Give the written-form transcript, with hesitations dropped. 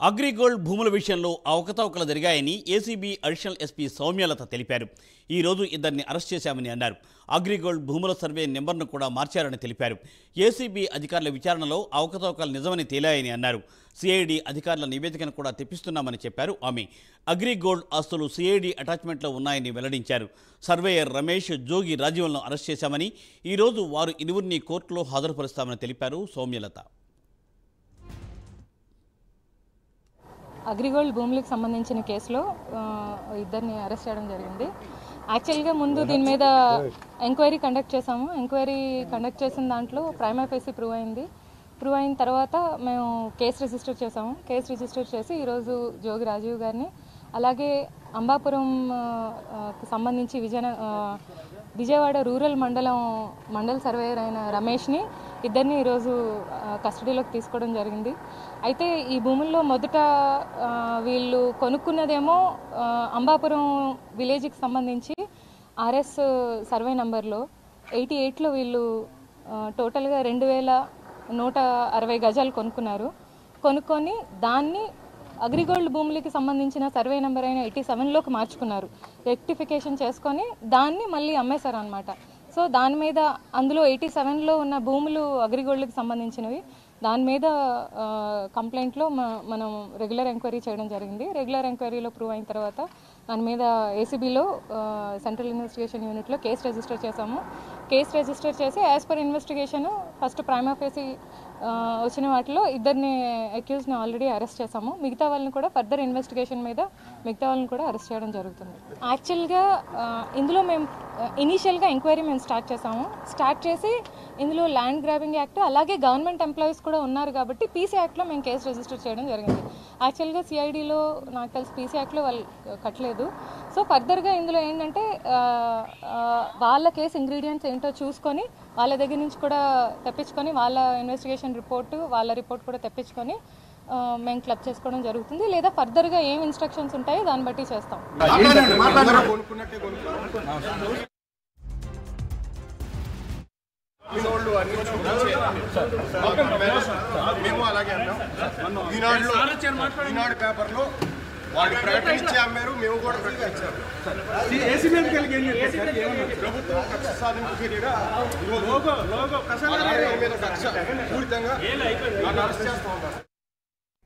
అగ్రిగోల్డ్ భూముల విషయంలో అవకతవకలు జరిగాయని ఏసీబీ అడిషనల్ ఎస్పీ సౌమ్యలత తెలిపారు. ఈ రోజు ఇద్దరిని అరెస్ట్ చేశామని అన్నారు. అగ్రిగోల్డ్ భూముల సర్వే నెంబర్ను కూడా మార్చారని తెలిపారు. ఏసీబీ అధికారుల విచారణలో అవకతవకలు నిజమని తేలాయని అన్నారు. సిఐడి అధికారుల నివేదికను కూడా తెప్పిస్తున్నామని చెప్పారు ఆమె. అగ్రిగోల్డ్ ఆస్తులు సిఐడి అటాచ్మెంట్లో ఉన్నాయని వెల్లడించారు. సర్వేయర్ రమేష్, జోగి రాజీవన్ను అరెస్ట్ చేశామని, ఈరోజు వారు ఇరువురిని కోర్టులో హాజరుపరుస్తామని తెలిపారు సౌమ్యలత. అగ్రిగోల్డ్ భూములకు సంబంధించిన కేసులో ఇద్దరిని అరెస్ట్ చేయడం జరిగింది. యాక్చువల్గా ముందు దీని మీద ఎంక్వైరీ కండక్ట్ చేసాము. ఎంక్వైరీ కండక్ట్ చేసిన దాంట్లో ప్రైమా ఫేసి ప్రూవ్ అయిన తర్వాత మేము కేసు రిజిస్టర్ చేసాము. కేసు రిజిస్టర్ చేసి ఈరోజు జోగి రాజీవ్ గారిని, అలాగే అంబాపురం సంబంధించి విజయవాడ రూరల్ మండల్ సర్వేయర్ అయిన రమేష్ని ఇద్దరిని ఈరోజు కస్టడీలోకి తీసుకోవడం జరిగింది. అయితే ఈ భూముల్లో మొదట వీళ్ళు కొనుక్కున్నదేమో అంబాపురం విలేజ్కి సంబంధించి ఆర్ఎస్ సర్వే నంబర్లో 88లో వీళ్ళు టోటల్గా 2160 గజాలు కొనుక్కొని దాన్ని అగ్రిగోల్డ్ భూములకి సంబంధించిన సర్వే నెంబర్ అయిన 87లోకి మార్చుకున్నారు. రెక్టిఫికేషన్ చేసుకొని దాన్ని మళ్ళీ అమ్మేశారు అనమాట. సో దాని మీద అందులో 87లో ఉన్న భూములు అగ్రిగోల్డ్కి సంబంధించినవి. దాని మీద కంప్లైంట్లో మనం రెగ్యులర్ ఎంక్వైరీ చేయడం జరిగింది. రెగ్యులర్ ఎంక్వైరీలో ప్రూవ్ అయిన తర్వాత దాని మీద ఏసీబీలో సెంట్రల్ ఇన్వెస్టిగేషన్ యూనిట్లో కేసు రిజిస్టర్ చేశాము. కేసు రిజిస్టర్ చేసి as per investigation first prima facie వచ్చిన వాటిలో ఇద్దరిని అక్యూజ్ని ఆల్రెడీ అరెస్ట్ చేశాము. మిగతా వాళ్ళని కూడా ఫర్దర్ ఇన్వెస్టిగేషన్ మీద అరెస్ట్ చేయడం జరుగుతుంది. యాక్చువల్గా ఇందులో మేము ఇనీషియల్గా ఎంక్వైరీ మేము స్టార్ట్ చేసి ఇందులో ల్యాండ్ గ్రాబింగ్ యాక్ట్, అలాగే గవర్నమెంట్ ఎంప్లాయీస్ కూడా ఉన్నారు కాబట్టి పీసీ యాక్ట్లో మేము కేసు రిజిస్టర్ చేయడం జరిగింది. యాక్చువల్గా సిఐడిలో నాకు తెలిసి పీసీ యాక్ట్లో వాళ్ళు కట్టలేదు. సో ఫర్దర్గా ఇందులో ఏంటంటే వాళ్ళ కేసు ఇంగ్రీడియంట్స్ ఏంటో చూసుకొని వాళ్ళ దగ్గర నుంచి కూడా తెప్పించుకొని వాళ్ళ ఇన్వెస్టిగేషన్ రిపోర్ట్ కూడా తెప్పించుకొని మేము క్లబ్ చేసుకోవడం జరుగుతుంది. లేదా ఫర్దర్గా ఏం ఇన్స్ట్రక్షన్స్ ఉంటాయో దాన్ని బట్టి చేస్తాం. మేము అలాగే అన్నాం. ఈనాడు పేపర్లో వాళ్ళు ప్రకటించి అమ్మారు, మేము కూడా ప్రకటించాము. ప్రభుత్వం కక్ష సాధింపు చర్యగా పూర్తిగా అరెస్ట్ చేస్తూ ఉంటారు.